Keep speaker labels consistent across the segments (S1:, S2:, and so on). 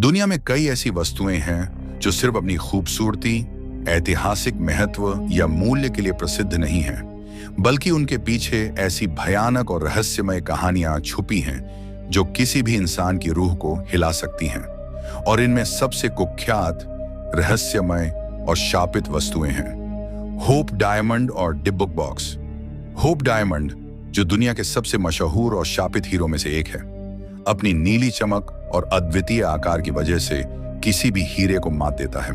S1: दुनिया में कई ऐसी वस्तुएं हैं जो सिर्फ अपनी खूबसूरती, ऐतिहासिक महत्व या मूल्य के लिए प्रसिद्ध नहीं हैं, बल्कि उनके पीछे ऐसी भयानक और रहस्यमय कहानियां छुपी हैं जो किसी भी इंसान की रूह को हिला सकती हैं। और इनमें सबसे कुख्यात, रहस्यमय और शापित वस्तुएं हैं होप डायमंड और डिब्बुक बॉक्स। होप डायमंड, जो दुनिया के सबसे मशहूर और शापित हीरो में से एक है, अपनी नीली चमक और अद्वितीय आकार की वजह से किसी भी हीरे को मात देता है।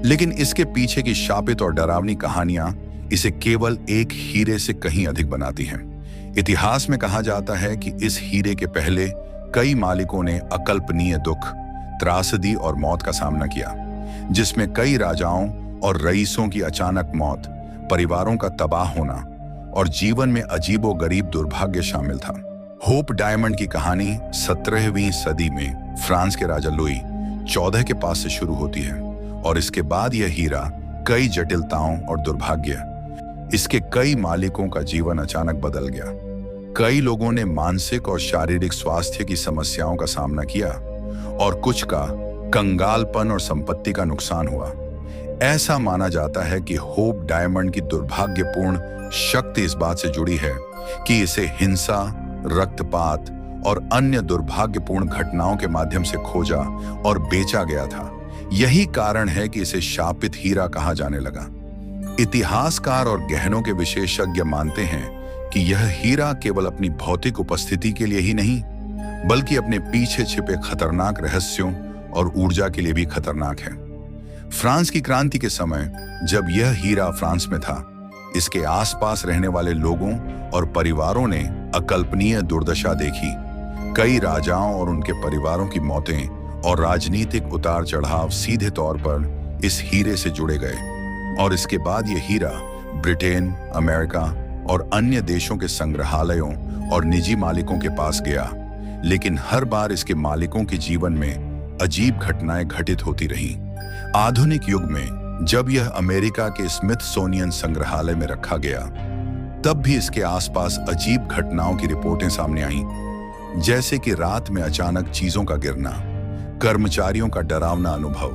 S1: लेकिन इसके पीछे की शापित और डरावनी कहानियां इसे केवल एक हीरे से कहीं अधिक बनाती हैं। इतिहास में कहा जाता है कि इस हीरे के पहले कई मालिकों ने अकल्पनीय दुख, त्रासदी और मौत का सामना किया, जिसमें कई राजाओं और रईसों की अचानक मौत, परिवारों का तबाह होना और जीवन में अजीबोगरीब दुर्भाग्य शामिल था। होप डायमंड की कहानी 17वीं सदी में फ्रांस के राजा लुई 14 के पास से शुरू होती है और इसके बाद यह हीरा कई जटिलताओं और दुर्भाग्य, इसके कई मालिकों का जीवन अचानक बदल गया। कई लोगों ने मानसिक और शारीरिक स्वास्थ्य की समस्याओं का सामना किया और कुछ का कंगालपन और संपत्ति का नुकसान हुआ। ऐसा माना जाता है कि होप डायमंड की दुर्भाग्यपूर्ण शक्ति इस बात से जुड़ी है कि इसे हिंसा, रक्तपात और अन्य दुर्भाग्यपूर्ण घटनाओं के माध्यम से खोजा और बेचा गया था। यही कारण है कि इसे शापित हीरा कहा जाने लगा। इतिहासकार और गहनों के विशेषज्ञ मानते हैं कि यह हीरा केवल अपनी भौतिक उपस्थिति के लिए ही नहीं, बल्कि अपने पीछे छिपे खतरनाक रहस्यों और ऊर्जा के लिए भी खतरनाक है। फ्रांस की क्रांति के समय जब यह हीरा फ्रांस में था, इसके आसपास रहने वाले लोगों और परिवारों ने अकल्पनीय दुर्दशा देखी। कई राजाओं और उनके परिवारों की मौतें और राजनीतिक उतार चढ़ाव सीधे तौर पर इस हीरे से जुड़े गए और इसके बाद यह हीरा ब्रिटेन, अमेरिका और अन्य देशों के संग्रहालयों और निजी मालिकों के पास गया। लेकिन हर बार इसके मालिकों के जीवन में अजीब घटनाएं घटित होती रहीं। आधुनिक युग में जब यह अमेरिका के स्मिथसोनियन संग्रहालय में रखा गया, तब भी इसके आसपास अजीब घटनाओं की रिपोर्टें सामने आईं, जैसे कि रात में अचानक चीजों का गिरना, कर्मचारियों का डरावना अनुभव,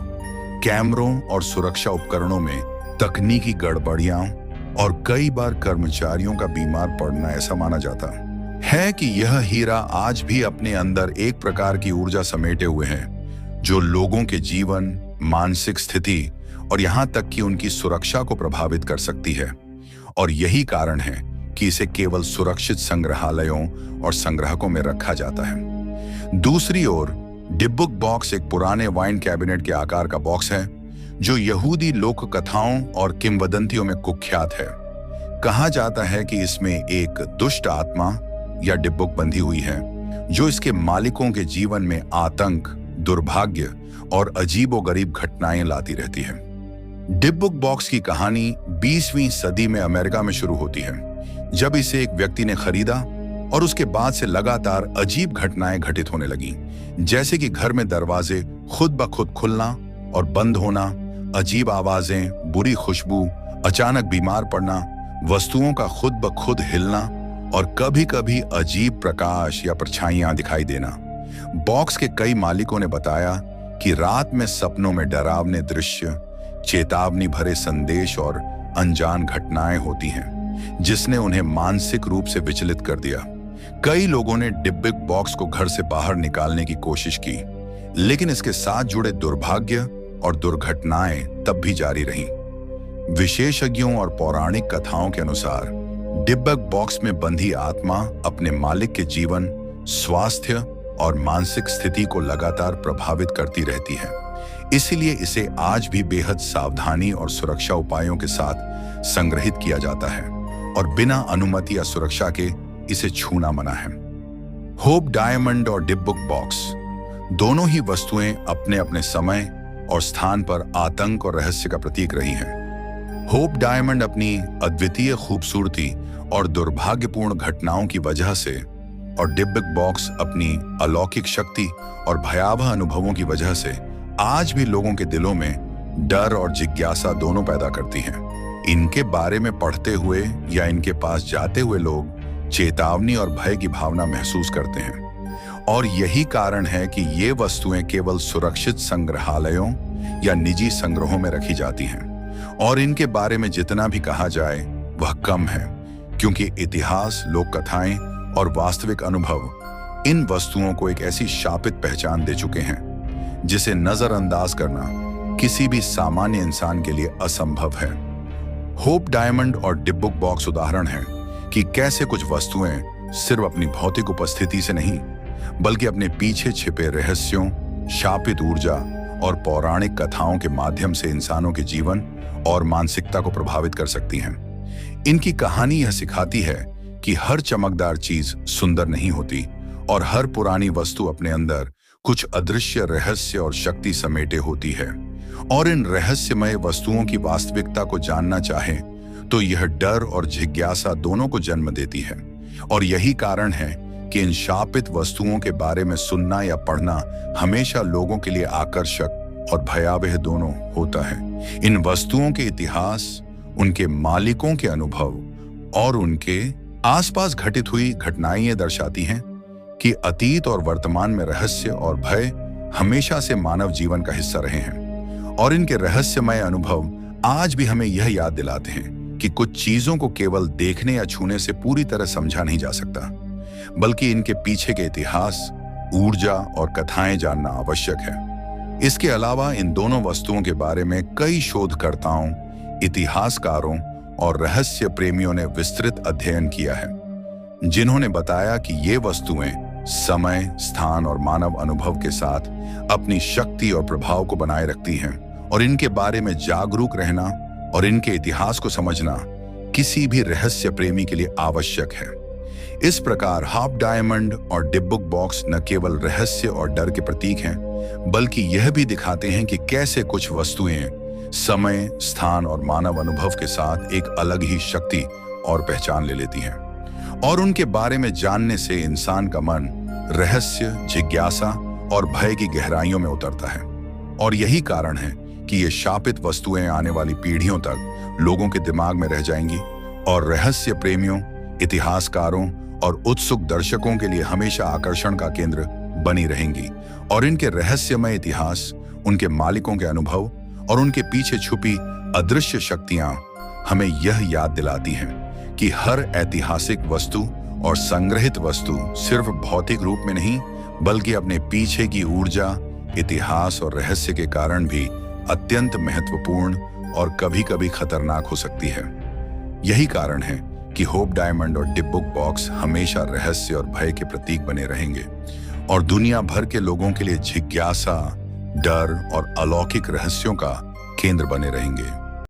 S1: कैमरों और सुरक्षा उपकरणों में तकनीकी गड़बड़ियां और कई बार कर्मचारियों का बीमार पड़ना। ऐसा माना जाता है कि यह हीरा आज भी अपने अंदर एक प्रकार की ऊर्जा समेटे हुए है जो लोगों के जीवन, मानसिक स्थिति और यहां तक कि उनकी सुरक्षा को प्रभावित कर सकती है। और यही कारण है कि इसे केवल सुरक्षित संग्रहालयों और संग्रहकों में रखा जाता है। दूसरी ओर डिब्बुक बॉक्स एक पुराने वाइन कैबिनेट के आकार का बॉक्स है जो यहूदी लोक कथाओं और किंवदंतियों में कुख्यात है। कहा जाता है कि इसमें एक दुष्ट आत्मा या डिब्बुक बंधी हुई है जो इसके मालिकों के जीवन में आतंक, दुर्भाग्य और अजीबोगरीब घटनाएं लाती रहती है। डिब्बुक बॉक्स की कहानी 20वीं सदी में अमेरिका में शुरू होती है, जब इसे एक व्यक्ति ने खरीदा और उसके बाद से लगातार अजीब घटनाएं घटित होने लगी, जैसे कि घर में दरवाजे खुद ब खुद खुलना और बंद होना, अजीब आवाजें, बुरी खुशबू, अचानक बीमार पड़ना, वस्तुओं का खुद ब खुद हिलना और कभी-कभी अजीब प्रकाश या परछाइयां दिखाई देना। बॉक्स के कई मालिकों ने बताया कि रात में सपनों में डरावने दृश्य, चेतावनी भरे संदेश और अनजान घटनाएं होती हैं, जिसने उन्हें मानसिक रूप से विचलित कर दिया। कई लोगों ने डिब्बुक बॉक्स को घर से बाहर निकालने की कोशिश की, लेकिन इसके साथ जुड़े दुर्भाग्य और दुर्घटनाएं तब भी जारी रहीं। विशेषज्ञों और पौराणिक कथाओं के अनुसार डिब्बुक बॉक्स में बंधी आत्मा अपने मालिक के जीवन, स्वास्थ्य और मानसिक स्थिति को लगातार प्रभावित करती रहती है। इसीलिए इसे आज भी बेहद सावधानी और सुरक्षा उपायों के साथ संग्रहित किया जाता है और बिना अनुमति या सुरक्षा के इसे छूना मना है। होप डायमंड और डिब्बुक बॉक्स दोनों ही वस्तुएं अपने अपने समय और स्थान पर आतंक और रहस्य का प्रतीक रही हैं। होप डायमंड अपनी अद्वितीय खूबसूरती और दुर्भाग्यपूर्ण घटनाओं की वजह से और डिब्बुक बॉक्स अपनी अलौकिक शक्ति और भयावह अनुभवों की वजह से आज भी लोगों के दिलों में डर और जिज्ञासा दोनों पैदा करती हैं। इनके बारे में पढ़ते हुए या इनके पास जाते हुए लोग चेतावनी और भय की भावना महसूस करते हैं और यही कारण है कि ये वस्तुएं केवल सुरक्षित संग्रहालयों या निजी संग्रहों में रखी जाती हैं और इनके बारे में जितना भी कहा जाए वह कम है, क्योंकि इतिहास, लोक कथाएं और वास्तविक अनुभव इन वस्तुओं को एक ऐसी शापित पहचान दे चुके हैं जिसे नजरअंदाज करना किसी भी सामान्य इंसान के लिए असंभव है। होप डायमंड और डिब्बुक बॉक्स उदाहरण हैं कि कैसे कुछ वस्तुएं सिर्फ अपनी भौतिक उपस्थिति से नहीं बल्कि अपने पीछे छिपे रहस्यों, शापित ऊर्जा और पौराणिक कथाओं के माध्यम से इंसानों के जीवन और मानसिकता को प्रभावित कर सकती हैं। इनकी कहानी यह सिखाती है कि हर चमकदार चीज सुंदर नहीं होती और हर पुरानी वस्तु अपने अंदर कुछ अदृश्य रहस्य और शक्ति समेटे होती है। और इन रहस्यमय वस्तुओं की वास्तविकता को जानना चाहे तो यह डर और जिज्ञासा दोनों को जन्म देती है। और यही कारण है कि इन शापित वस्तुओं के बारे में सुनना या पढ़ना हमेशा लोगों के लिए आकर्षक और भयावह दोनों होता है। इन वस्तुओं के इतिहास, उनके मालिकों के अनुभव और उनके आसपास घटित हुई घटनाएं ये दर्शाती हैं कि अतीत और वर्तमान में रहस्य और भय हमेशा से मानव जीवन का हिस्सा रहे हैं। और इनके रहस्यमय अनुभव आज भी हमें यह याद दिलाते हैं कि कुछ चीजों को केवल देखने या छूने से पूरी तरह समझा नहीं जा सकता, बल्कि इनके पीछे के इतिहास, ऊर्जा और कथाएं जानना आवश्यक है। इसके अलावा इन दोनों वस्तुओं के बारे में कई शोधकर्ताओं, इतिहासकारों और रहस्य प्रेमियों ने विस्तृत अध्ययन किया है, जिन्होंने बताया कि ये वस्तुएं समय, स्थान और मानव अनुभव के साथ अपनी शक्ति और प्रभाव को बनाए रखती हैं और इनके बारे में जागरूक रहना और इनके इतिहास को समझना किसी भी रहस्य प्रेमी के लिए आवश्यक है। इस प्रकार हाफ डायमंड और डिब्बुक बॉक्स न केवल रहस्य और डर के प्रतीक हैं, बल्कि यह भी दिखाते हैं कि कैसे कुछ वस्तुएं समय, स्थान और मानव अनुभव के साथ एक अलग ही शक्ति और पहचान ले लेती हैं। और उनके बारे में जानने से इंसान का मन रहस्य, जिज्ञासा और भय की गहराइयों में उतरता है। और यही कारण है कि ये शापित वस्तुएं आने वाली पीढ़ियों तक लोगों के दिमाग में रह जाएंगी और रहस्य प्रेमियों, इतिहासकारों और उत्सुक दर्शकों के लिए हमेशा आकर्षण का केंद्र बनी रहेंगी। और इनके रहस्यमय इतिहास, उनके मालिकों के अनुभव और उनके पीछे छुपी अदृश्य शक्तियां हमें यह याद दिलाती हैं कि हर ऐतिहासिक वस्तु और संग्रहित वस्तु सिर्फ भौतिक रूप में नहीं बल्कि अपने पीछे की ऊर्जा, इतिहास और रहस्य के कारण भी अत्यंत महत्वपूर्ण और कभी-कभी खतरनाक हो सकती है। यही कारण है कि होप डायमंड और डिब्बुक बॉक्स हमेशा रहस्य और भय के प्रतीक बने रहेंगे और दुनिया भर के लोगों के लिए जिज्ञासा, डर और अलौकिक रहस्यों का केंद्र बने रहेंगे।